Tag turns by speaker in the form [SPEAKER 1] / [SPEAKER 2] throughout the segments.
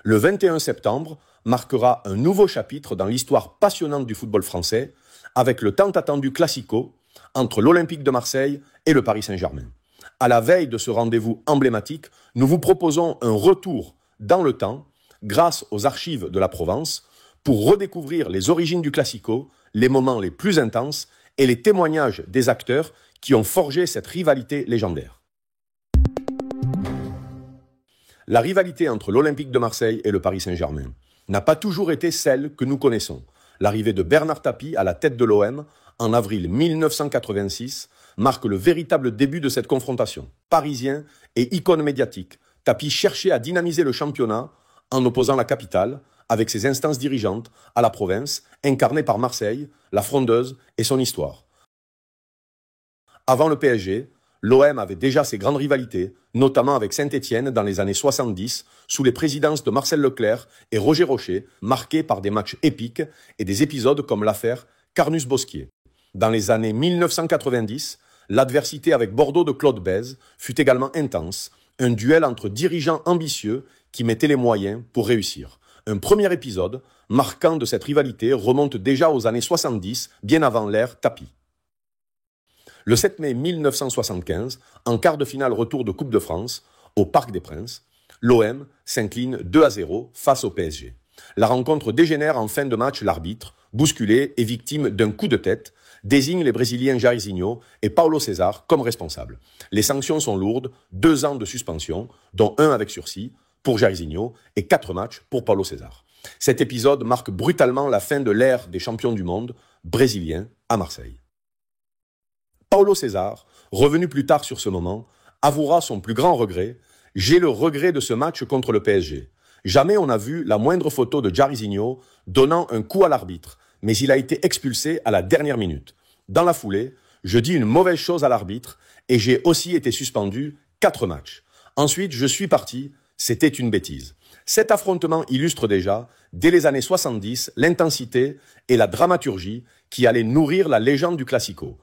[SPEAKER 1] Le 21 septembre marquera un nouveau chapitre dans l'histoire passionnante du football français avec le tant attendu Classico entre l'Olympique de Marseille et le Paris Saint-Germain. À la veille de ce rendez-vous emblématique, nous vous proposons un retour dans le temps grâce aux archives de la Provence pour redécouvrir les origines du Classico, les moments les plus intenses et les témoignages des acteurs qui ont forgé cette rivalité légendaire. La rivalité entre l'Olympique de Marseille et le Paris Saint-Germain n'a pas toujours été celle que nous connaissons. L'arrivée de Bernard Tapie à la tête de l'OM en avril 1986 marque le véritable début de cette confrontation. Parisien et icône médiatique, Tapie cherchait à dynamiser le championnat en opposant la capitale, avec ses instances dirigeantes, à la province, incarnée par Marseille, la frondeuse et son histoire. Avant le PSG, l'OM avait déjà ses grandes rivalités, notamment avec Saint-Étienne dans les années 70, sous les présidences de Marcel Leclerc et Roger Rocher, marquées par des matchs épiques et des épisodes comme l'affaire Carnus-Bosquier. Dans les années 1990, l'adversité avec Bordeaux de Claude Bèze fut également intense, un duel entre dirigeants ambitieux qui mettaient les moyens pour réussir. Un premier épisode, marquant de cette rivalité, remonte déjà aux années 70, bien avant l'ère Tapie. Le 7 mai 1975, en quart de finale retour de Coupe de France, au Parc des Princes, l'OM s'incline 2-0 face au PSG. La rencontre dégénère en fin de match. L'arbitre, bousculé et victime d'un coup de tête, désigne les Brésiliens Jairzinho et Paulo César comme responsables. Les sanctions sont lourdes, 2 ans de suspension, dont 1 avec sursis pour Jairzinho et 4 matchs pour Paulo César. Cet épisode marque brutalement la fin de l'ère des champions du monde brésiliens à Marseille. Paulo César, revenu plus tard sur ce moment, avouera son plus grand regret « J'ai le regret de ce match contre le PSG. Jamais on n'a vu la moindre photo de Jairzinho donnant un coup à l'arbitre, mais il a été expulsé à la dernière minute. Dans la foulée, je dis une mauvaise chose à l'arbitre et j'ai aussi été suspendu 4 matchs. Ensuite, je suis parti, c'était une bêtise. » Cet affrontement illustre déjà, dès les années 70, l'intensité et la dramaturgie qui allaient nourrir la légende du Classico.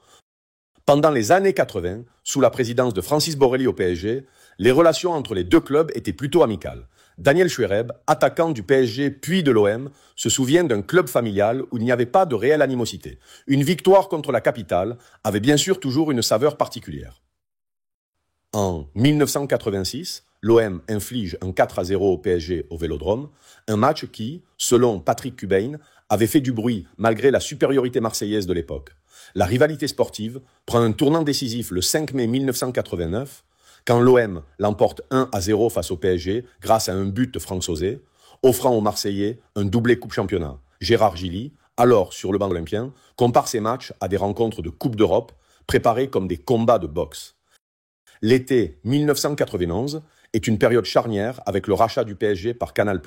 [SPEAKER 1] Pendant les années 80, sous la présidence de Francis Borrelli au PSG, les relations entre les deux clubs étaient plutôt amicales. Daniel Schwereb, attaquant du PSG puis de l'OM, se souvient d'un club familial où il n'y avait pas de réelle animosité. Une victoire contre la capitale avait bien sûr toujours une saveur particulière. En 1986, l'OM inflige un 4-0 au PSG au Vélodrome, un match qui, selon Patrick Cubain, avait fait du bruit malgré la supériorité marseillaise de l'époque. La rivalité sportive prend un tournant décisif le 5 mai 1989, quand l'OM l'emporte 1-0 face au PSG grâce à un but de Franck Sauzet, offrant aux Marseillais un doublé Coupe Championnat. Gérard Gilly, alors sur le banc olympien, compare ces matchs à des rencontres de Coupe d'Europe préparées comme des combats de boxe. L'été 1991 est une période charnière avec le rachat du PSG par Canal+.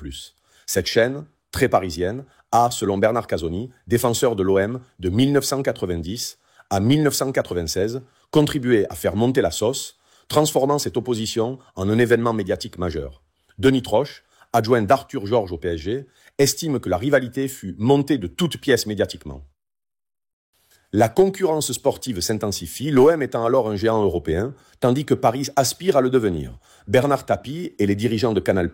[SPEAKER 1] Cette chaîne, très parisienne, a, selon Bernard Casoni, défenseur de l'OM de 1990 à 1996, contribué à faire monter la sauce, transformant cette opposition en un événement médiatique majeur. Denis Troche, adjoint d'Arthur Georges au PSG, estime que la rivalité fut montée de toutes pièces médiatiquement. La concurrence sportive s'intensifie, l'OM étant alors un géant européen, tandis que Paris aspire à le devenir. Bernard Tapie et les dirigeants de Canal+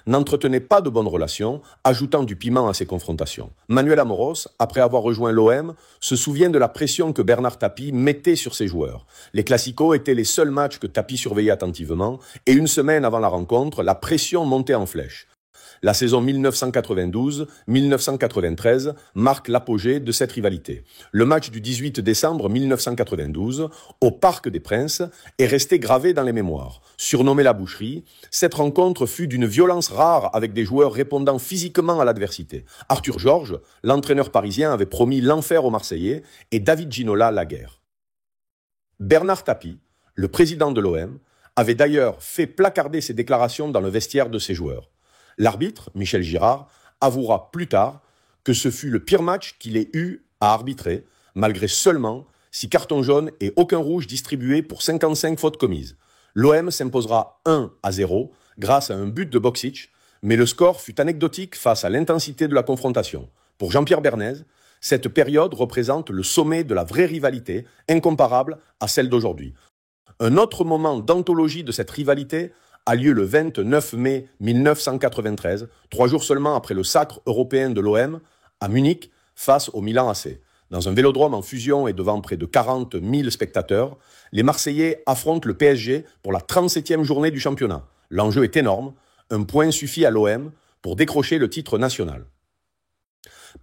[SPEAKER 1] n'entretenaient pas de bonnes relations, ajoutant du piment à ces confrontations. Manuel Amoros, après avoir rejoint l'OM, se souvient de la pression que Bernard Tapie mettait sur ses joueurs. Les Classicos étaient les seuls matchs que Tapie surveillait attentivement, et une semaine avant la rencontre, la pression montait en flèche. La saison 1992-1993 marque l'apogée de cette rivalité. Le match du 18 décembre 1992, au Parc des Princes, est resté gravé dans les mémoires. Surnommée la boucherie, cette rencontre fut d'une violence rare avec des joueurs répondant physiquement à l'adversité. Arthur Georges, l'entraîneur parisien, avait promis l'enfer aux Marseillais et David Ginola la guerre. Bernard Tapie, le président de l'OM, avait d'ailleurs fait placarder ses déclarations dans le vestiaire de ses joueurs. L'arbitre, Michel Girard, avouera plus tard que ce fut le pire match qu'il ait eu à arbitrer, malgré seulement 6 cartons jaunes et aucun rouge distribué pour 55 fautes commises. L'OM s'imposera 1-0 grâce à un but de Boksic, mais le score fut anecdotique face à l'intensité de la confrontation. Pour Jean-Pierre Bernez, cette période représente le sommet de la vraie rivalité, incomparable à celle d'aujourd'hui. Un autre moment d'anthologie de cette rivalité a lieu le 29 mai 1993, 3 jours seulement après le sacre européen de l'OM à Munich face au Milan AC. Dans un vélodrome en fusion et devant près de 40 000 spectateurs, les Marseillais affrontent le PSG pour la 37e journée du championnat. L'enjeu est énorme, un point suffit à l'OM pour décrocher le titre national.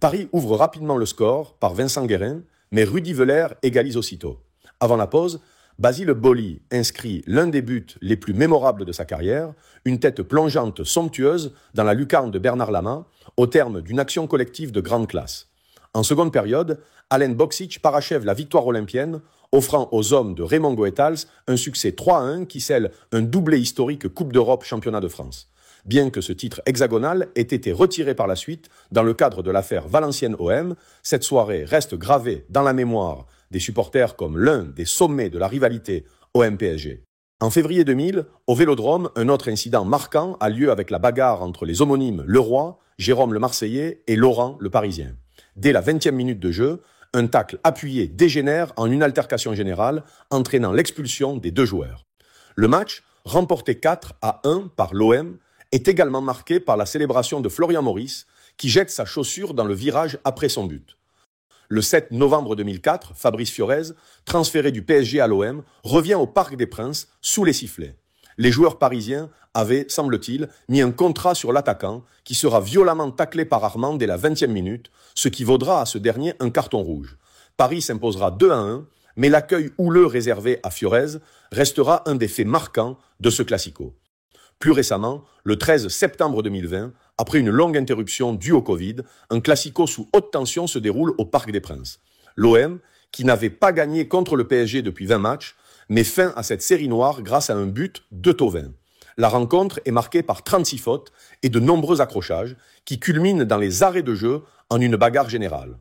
[SPEAKER 1] Paris ouvre rapidement le score par Vincent Guérin, mais Rudi Völler égalise aussitôt. Avant la pause, Basile Boli inscrit l'un des buts les plus mémorables de sa carrière, une tête plongeante somptueuse dans la lucarne de Bernard Lama, au terme d'une action collective de grande classe. En seconde période, Alen Boksic parachève la victoire olympienne, offrant aux hommes de Raymond Goethals un succès 3-1 qui scelle un doublé historique Coupe d'Europe Championnat de France. Bien que ce titre hexagonal ait été retiré par la suite dans le cadre de l'affaire Valenciennes-OM, cette soirée reste gravée dans la mémoire des supporters comme l'un des sommets de la rivalité OM-PSG. En février 2000, au Vélodrome, un autre incident marquant a lieu avec la bagarre entre les homonymes Leroy, Jérôme le Marseillais et Laurent le Parisien. Dès la 20e minute de jeu, un tacle appuyé dégénère en une altercation générale, entraînant l'expulsion des deux joueurs. Le match, remporté 4-1 par l'OM, est également marqué par la célébration de Florian Maurice, qui jette sa chaussure dans le virage après son but. Le 7 novembre 2004, Fabrice Fiorez, transféré du PSG à l'OM, revient au Parc des Princes sous les sifflets. Les joueurs parisiens avaient, semble-t-il, mis un contrat sur l'attaquant qui sera violemment taclé par Armand dès la 20e minute, ce qui vaudra à ce dernier un carton rouge. Paris s'imposera 2-1, mais l'accueil houleux réservé à Fiorez restera un des faits marquants de ce classico. Plus récemment, le 13 septembre 2020, après une longue interruption due au Covid, un classico sous haute tension se déroule au Parc des Princes. L'OM, qui n'avait pas gagné contre le PSG depuis 20 matchs, met fin à cette série noire grâce à un but de Thauvin. La rencontre est marquée par 36 fautes et de nombreux accrochages qui culminent dans les arrêts de jeu en une bagarre générale.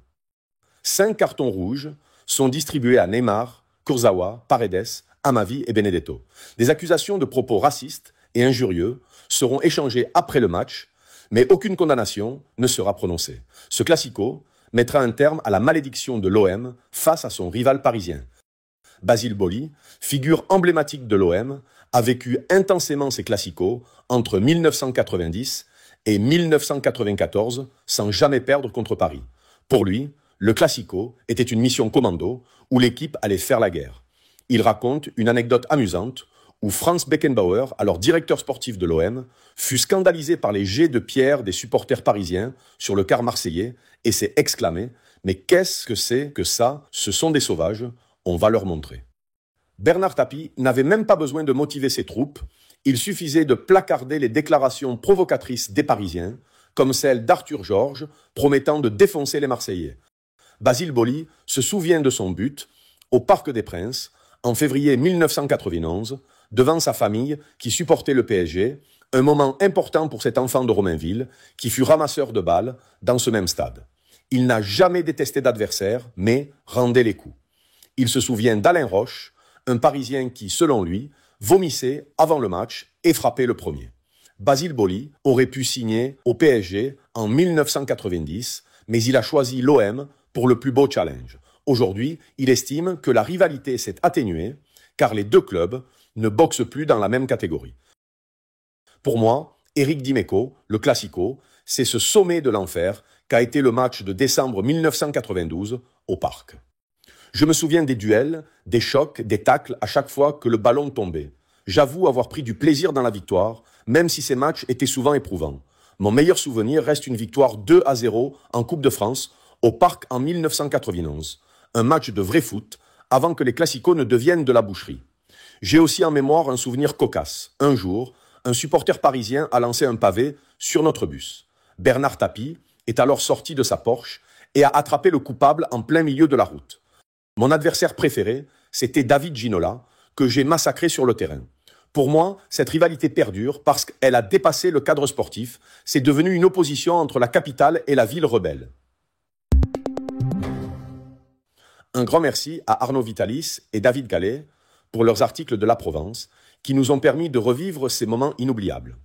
[SPEAKER 1] 5 cartons rouges sont distribués à Neymar, Kurzawa, Paredes, Amavi et Benedetto. Des accusations de propos racistes et injurieux seront échangées après le match, mais aucune condamnation ne sera prononcée. Ce classico mettra un terme à la malédiction de l'OM face à son rival parisien. Basile Boli, figure emblématique de l'OM, a vécu intensément ses classicos entre 1990 et 1994 sans jamais perdre contre Paris. Pour lui, le classico était une mission commando où l'équipe allait faire la guerre. Il raconte une anecdote amusante où Franz Beckenbauer, alors directeur sportif de l'OM, fut scandalisé par les jets de pierre des supporters parisiens sur le quart marseillais et s'est exclamé « Mais qu'est-ce que c'est que ça? Ce sont des sauvages, on va leur montrer ». Bernard Tapie n'avait même pas besoin de motiver ses troupes, il suffisait de placarder les déclarations provocatrices des Parisiens, comme celle d'Arthur Georges, promettant de défoncer les Marseillais. Basile Boli se souvient de son but, au Parc des Princes, en février 1991, devant sa famille qui supportait le PSG, un moment important pour cet enfant de Romainville qui fut ramasseur de balles dans ce même stade. Il n'a jamais détesté d'adversaire, mais rendait les coups. Il se souvient d'Alain Roche, un Parisien qui, selon lui, vomissait avant le match et frappait le premier. Basile Boli aurait pu signer au PSG en 1990, mais il a choisi l'OM pour le plus beau challenge. Aujourd'hui, il estime que la rivalité s'est atténuée, car les deux clubs ne boxent plus dans la même catégorie. Pour moi, Éric Dimeco, le Classico, c'est ce sommet de l'enfer qu'a été le match de décembre 1992 au Parc. Je me souviens des duels, des chocs, des tacles à chaque fois que le ballon tombait. J'avoue avoir pris du plaisir dans la victoire, même si ces matchs étaient souvent éprouvants. Mon meilleur souvenir reste une victoire 2-0 en Coupe de France au Parc en 1991. Un match de vrai foot, avant que les classicos ne deviennent de la boucherie. J'ai aussi en mémoire un souvenir cocasse. Un jour, un supporter parisien a lancé un pavé sur notre bus. Bernard Tapie est alors sorti de sa Porsche et a attrapé le coupable en plein milieu de la route. Mon adversaire préféré, c'était David Ginola, que j'ai massacré sur le terrain. Pour moi, cette rivalité perdure parce qu'elle a dépassé le cadre sportif. C'est devenu une opposition entre la capitale et la ville rebelle. Un grand merci à Arnaud Vitalis et David Gallet pour leurs articles de La Provence, qui nous ont permis de revivre ces moments inoubliables.